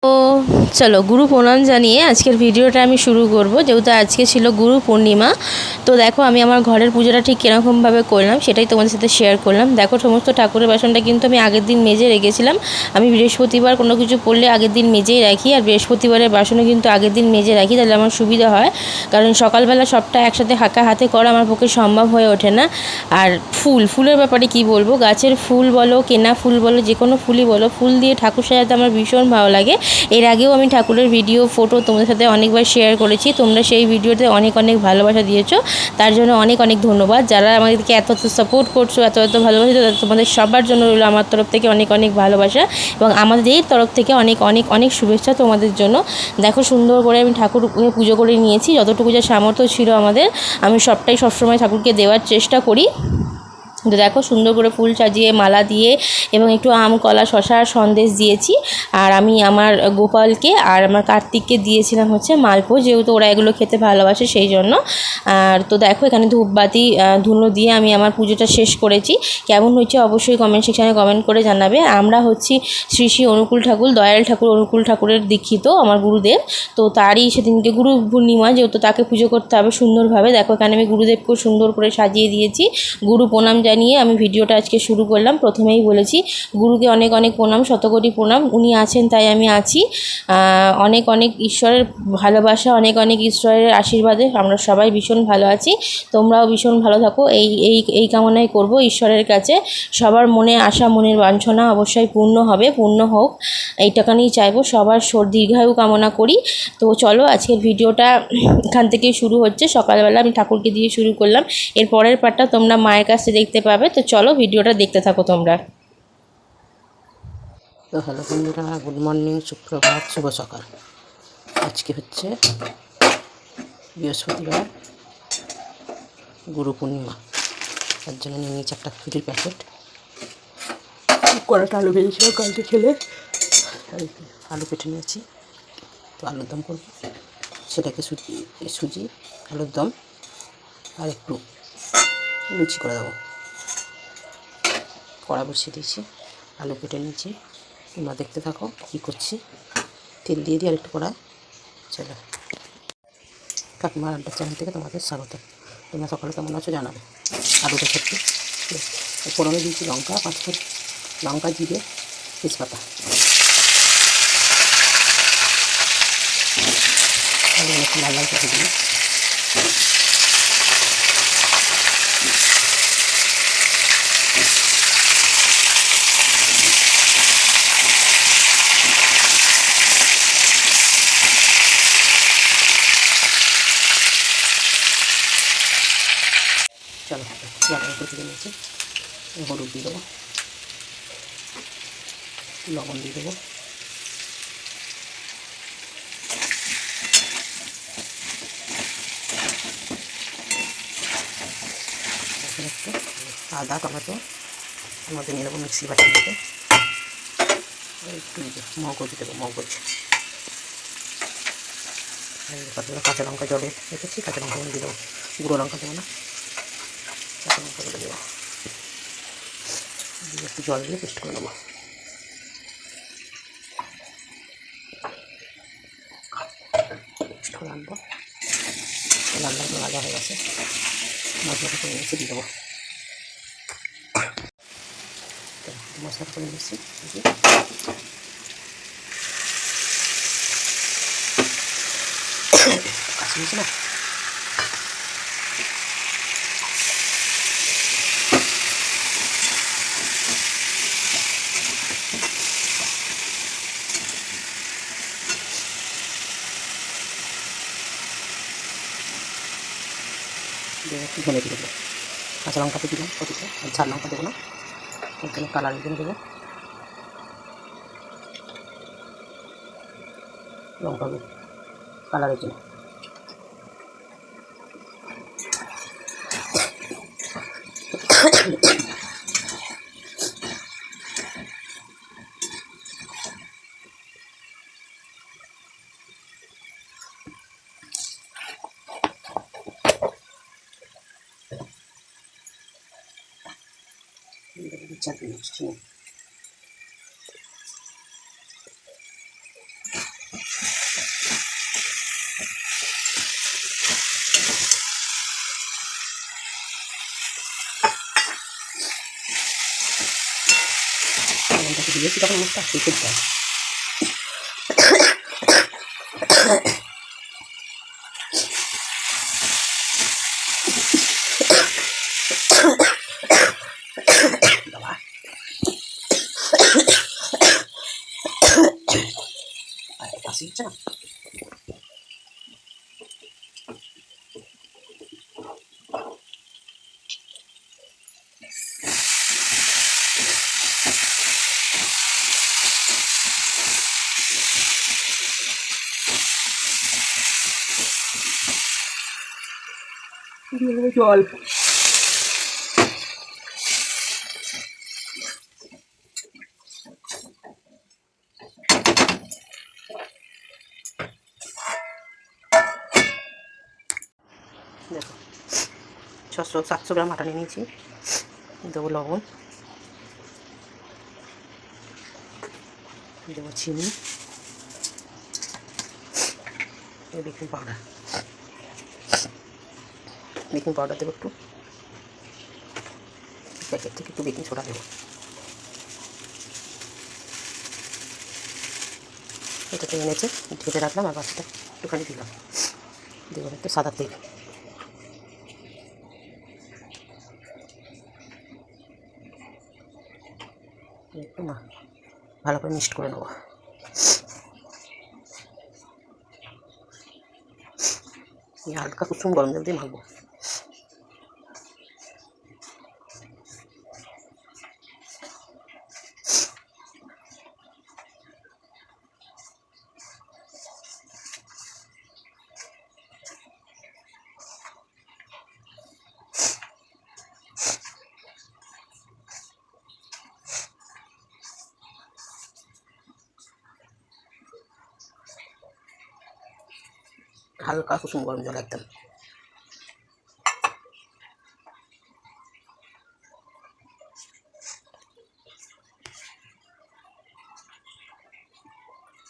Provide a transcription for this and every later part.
তো চলো গুরু প্রণাম জানিয়ে আজকের ভিডিওটা আমি শুরু করব। যেহেতু আজকে ছিল গুরু পূর্ণিমা, তো দেখো আমি আমার ঘরের পুজোটা ঠিক কীরকমভাবে করলাম সেটাই তোমাদের সাথে শেয়ার করলাম। দেখো সমস্ত ঠাকুরের বাসনটা কিন্তু আমি আগের দিন মেজে রেখেছিলাম। আমি বৃহস্পতিবার কোনো কিছু পড়লে আগের দিন মেজেই রাখি, আর বৃহস্পতিবারের বাসনও কিন্তু আগের দিন মেজে রাখি, তাহলে আমার সুবিধা হয়। কারণ সকালবেলা সবটা একসাথে হাঁকা হাতে করা আমার পক্ষে সম্ভব হয়ে ওঠে না। আর ফুলের ব্যাপারে কি বলবো, গাছের ফুল বলো, কেনা ফুল বলো, যে কোনো ফুলই বলো, ফুল দিয়ে ঠাকুর সাজাতে আমার ভীষণ ভালো লাগে। এর আগেও আমি ঠাকুরের ভিডিও ফটো তোমাদের সাথে অনেকবার শেয়ার করেছি, তোমরা সেই ভিডিওতে অনেক অনেক ভালোবাসা দিয়েছো, তার জন্য অনেক অনেক ধন্যবাদ। যারা আমাদেরকে এত সাপোর্ট করছো, এত ভালোবাসা, তোমাদের সবার জন্য রইলো আমার তরফ থেকে অনেক অনেক ভালোবাসা, এবং আমাদের তরফ থেকে অনেক অনেক অনেক শুভেচ্ছা তোমাদের জন্য। দেখো সুন্দর করে আমি ঠাকুর পুজো করে নিয়েছি, যতটুকু যা সামর্থ্য ছিল আমাদের, আমি সবটাই সবসময় ঠাকুরকে দেওয়ার চেষ্টা করি। তো দেখো সুন্দর করে ফুল সাজিয়ে মালা দিয়ে এবং একটু আম কলা শশার সন্দেশ দিয়েছি। আর আমি আমার গোপালকে আর আমার কার্তিককে দিয়েছিলাম হচ্ছে মালপো, যেহেতু ওরা এগুলো খেতে ভালোবাসে সেই জন্য। আর তো দেখো এখানে ধূপবাতি ধুনো দিয়ে আমি আমার পুজোটা শেষ করেছি। কেমন হয়েছে অবশ্যই কমেন্ট সেকশানে কমেন্ট করে জানাবে। আমরা হচ্ছি শ্রী শ্রী অনুকূল ঠাকুর, দয়াল ঠাকুর অনুকূল ঠাকুরের দীক্ষিত, আমার গুরুদেব। তো তারই সেদিনকে গুরু পূর্ণিমা, যেহেতু তাকে পুজো করতে হবে সুন্দরভাবে। দেখো এখানে আমি গুরুদেবকেও সুন্দর করে সাজিয়ে দিয়েছি। গুরু প্রণাম জানিয়ে আমি ভিডিওটা আজকে শুরু করলাম। প্রথমেই বলেছি গুরুকে অনেক অনেক প্রণাম, শতকোটি প্রণাম। উনি আছেন তাই আমি আছি। অনেক অনেক ঈশ্বরের ভালোবাসা, অনেক অনেক ঈশ্বরের আশীর্বাদে আমরা সবাই ভীষণ ভালো আছি। তোমরাও ভীষণ ভালো থাকো, এই এই এই কামনাই করব ঈশ্বরের কাছে। সবার মনে আশা, মনের বাঞ্ছনা অবশ্যই পূর্ণ হবে, পূর্ণ হোক, এইটাখানেই চাইবো। সবার দীর্ঘায়ু কামনা করি। তো চলো আজকের ভিডিওটা এখান থেকেই শুরু হচ্ছে। সকালবেলা আমি ঠাকুরকে দিয়ে শুরু করলাম, এর পরের পার্টটা তোমরা মায়ের কাছে দেখতে পাবে। তো চলো ভিডিওটা দেখতে থাকো তোমরা। তো হ্যালো বন্ধুরা, গুড মর্নিং, সুপ্রভাত, শুভ সকাল। আজকে হচ্ছে বৃহস্পতিবার, গুরু পূর্ণিমা। তার জন্য নিয়ে নিয়েছি একটা ফ্রুটির প্যাকেট, কড়াটা আলু ভেজেছিলাম কালকে খেলে, আলু কেটে নিয়েছি। তো আলুর দম করবো, সেটাকে সুজি আলুর দম আর একটু লুচি করে দেবো। কড়া বসিয়ে দিয়েছি, আলু কেটে নিয়েছি। তোমরা দেখতে থাকো কী করছি। তেল দিয়ে দিই আর একটু কড়ায়। চলো, কাকিমার আড্ডা চ্যানেল থেকে তোমাদের স্বাগত। তোমরা সকালে কেমন আছো জানাবে। আলুটা সত্যি ফোড়নে দিয়েছি লঙ্কা, পাঁচফোড়ন, লঙ্কা, জিরে, তেজপাতা। আলু একটু লাল লাল করে দিই। চলো লাল করে তুলে নিয়েছি। হলুদ দিয়ে দেবো, লবণ দিয়ে দেবো, একটু আদা টমেটো আমাদের নিয়ে নেবো মিক্সি বাটির মধ্যে। একটু মগজ দেবো, মগজ, কতগুলো কাঁচা লঙ্কা জলে রেখেছি, কাঁচা লঙ্কা দিয়ে দেবো, গুঁড়ো লঙ্কা দেবো না, কাঁচা লঙ্কা জলে দেবো, দিয়ে একটু জল দিয়ে পেস্ট করে নেবো। পেস্ট করে আনবো, রান্না করে ভাজা হয়ে গেছে, মশলাটা করে নিয়েছি দিয়ে দেবো। মশলাটা করে নিচ্ছি, কাঁচি না একটু ধনে দিয়ে দেবো। কাঁচা লঙ্কাতে দিলাম প্রতিটা, ঝাল লঙ্কা দেবো না, ওর জন্য কালারের জন্য দেবো লঙ্কা, কালারের জন্য। চাটনি দিয়েছি তখন মুখটা দেখে দিতে হবে। বাবা কাশি হচ্ছে না। জল দেখো 600-700 গ্রাম আটা নিয়ে নিয়েছি। দেবো লবণ, দেবো চিনি, বেকিং পাউডার, দেবো একটু, প্যাকেট থেকে একটু বেকিং সোডা দেবো। এটাতে এনেছে ঢেলে রাখলাম আর বাকিটা একটুখানি দিলাম। দেবো একটু সাদা তেল, একটু না ভালো করে মিক্সড করে নেবো। হালকা কুসুম গরম জল দিয়ে মাখবো। হালকা কুসুম গরম জল একদম।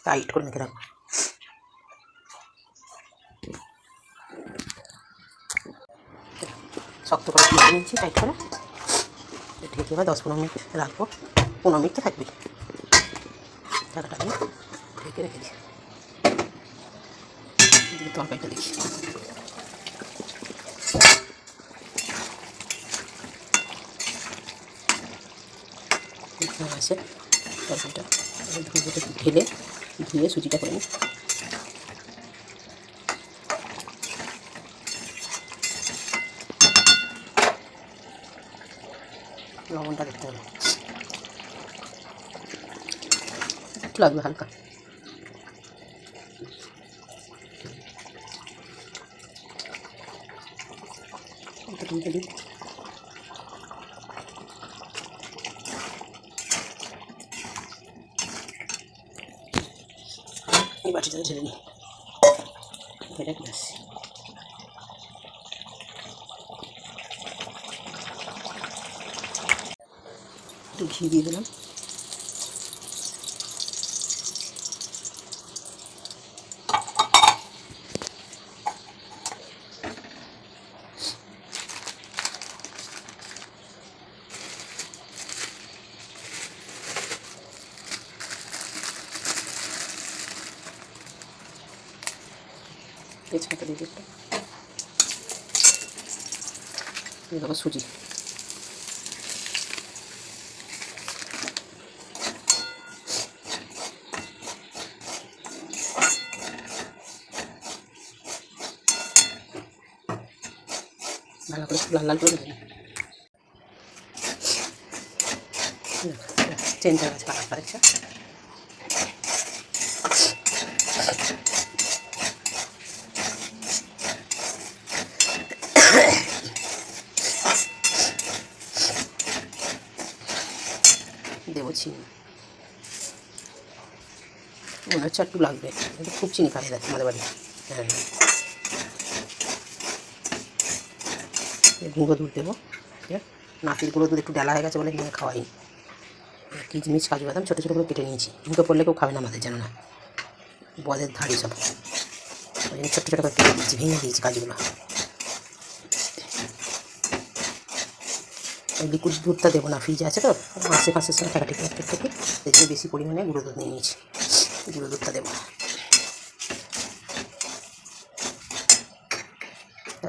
টাইট করে মেখে রাখবো। শক্ত করে মেখে নিচ্ছি টাইট করে, ঢেকে এবার 10-15 মিনিট রাখবো। 15 মিনিট তো থাকবেই। ঢাকাটা দিয়ে ঢেকে রেখে দিই। তরকারিটা দেখি আছে। তরকারিটা ঢেলে ধুয়ে সুজিটা করে নিই। লবণটা দেখতে হবে, একটু লাগবে হালকা। দিই এই বাটিটাতে ঢেলে নিই। এটা কি আসছে একটু ঘি দিয়ে দিলাম। তেজপাতা দিয়ে দিচ্ছি, দিয়ে দেবো সুজি। ভালো করে লাল লাল করে দেবেন। চেঞ্জ হয়ে গেছে কালারটা, দেখছো? দেবো চিনি, মনে হচ্ছে একটু লাগবে, খুব চিনি খাই যাচ্ছে আমাদের বাড়ি। হ্যাঁ, গুঁড়ো দুধ দেবো। নাতির গুঁড়ো দুধ একটু ডালা হয়ে গেছে বলে নিয়ে খাওয়াই। কিচমিচ কাজু বাদাম ছোটো ছোটো করে কেটে নিয়েছি, মুখে পড়লে কেউ খাবে না আমাদের, জানো না, বদের ধাড়ি সব, ওই জন্য ছোটো ছোটো করে কেটে দিয়েছি, ভেঙে দিয়েছি কাজুগুলো। লিকুইড দুধটা দেবো না, ফ্রিজে আছে তো মাসে ফাঁসের সঙ্গে টাকাটি থেকে এই জন্য বেশি পরিমাণে গুঁড়ো দুধ নিয়ে নিয়েছি, গুঁড়ো দুধটা দেবো।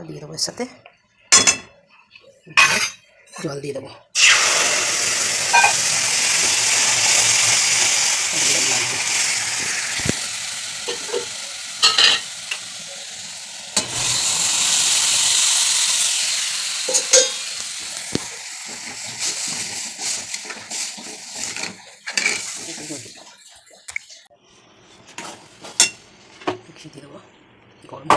দিয়ে দেবো এর সাথে জল দিয়ে দেবো, দিয়ে দেবো গরম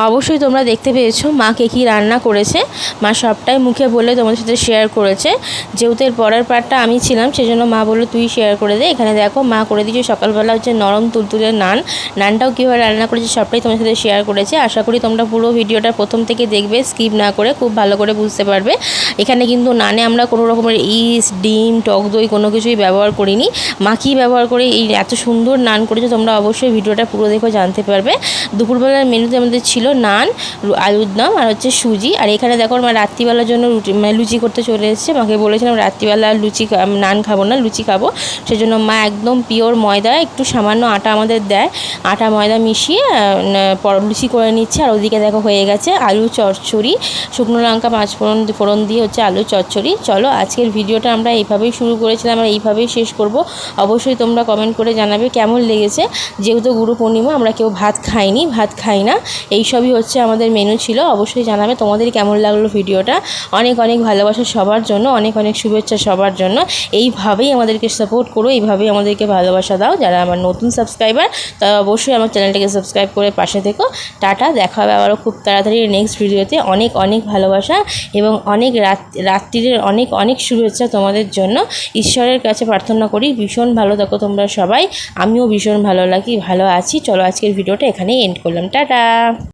অবশ্যই তোমরা দেখতে পেয়েছো মা কে কী রান্না করেছে। মা সবটাই মুখে বলে তোমাদের সাথে শেয়ার করেছে, যেহেতু এর পরের পার্টটা আমি ছিলাম সেজন্য মা বললো তুই শেয়ার করে দে। এখানে দেখো মা করে দিয়েছে সকালবেলা হচ্ছে নরম তুলতুলে নানটাও কীভাবে রান্না করেছে সবটাই তোমাদের সাথে শেয়ার করেছে। আশা করি তোমরা পুরো ভিডিওটা প্রথম থেকে দেখবে, স্কিপ না করে, খুব ভালো করে বুঝতে পারবে। এখানে কিন্তু নানে আমরা কোনো রকমের ইস্ট, ডিম, টক দই কোনো কিছুই ব্যবহার করিনি। মা কী ব্যবহার করে এই এত সুন্দর নান করেছে তোমরা অবশ্যই ভিডিওটা পুরো দেখো, জানতে পারবে। দুপুরবেলার মেনুতে আমাদের ছিল নান, আলুর দম আর হচ্ছে সুজি। আর এখানে দেখো মা রাত্রিবেলার জন্য লুচি করতে চলে এসেছে। মাকে বলেছিলাম রাত্রিবেলা নান খাবো না, লুচি খাবো। সেজন্য মা একদম পিওর ময়দা, একটু সামান্য আটা আমাদের দেয়, আটা ময়দা মিশিয়ে লুচি করে নিচ্ছে। আর ওদিকে দেখো হয়ে গেছে আলু চচ্চড়ি, শুকনো লঙ্কা 5 ফোড়ন দিয়ে হচ্ছে আলু চচ্চড়ি। চলো আজকের ভিডিওটা আমরা এইভাবেই শুরু করেছিলাম আর এইভাবেই শেষ করব। অবশ্যই তোমরা কমেন্ট করে জানাবে কেমন লেগেছে। যেহেতু গুরু পূর্ণিমা আমরা কেউ ভাত খাই না, এইসবই হচ্ছে আমাদের মেনু ছিল। অবশ্যই জানাবে তোমাদের কেমন লাগলো ভিডিওটা। অনেক অনেক ভালোবাসা সবার জন্য, অনেক অনেক শুভেচ্ছা সবার জন্য। এইভাবেই আমাদেরকে সাপোর্ট করো, এইভাবেই আমাদেরকে ভালোবাসা দাও। যারা আমার নতুন সাবস্ক্রাইবার তারা অবশ্যই আমার চ্যানেলটাকে সাবস্ক্রাইব করে পাশে থেকো। টাটা, দেখা হবে আবারও খুব তাড়াতাড়ি নেক্সট ভিডিওতে। অনেক অনেক ভালোবাসা এবং অনেক রাত্রির অনেক অনেক শুভেচ্ছা তোমাদের জন্য। ঈশ্বরের কাছে প্রার্থনা করি ভীষণ ভালো থাকো তোমরা সবাই। আমিও ভীষণ ভালো আছি। চলো আজকের ভিডিওটা এখানেই এন্ড করলাম। টাটা।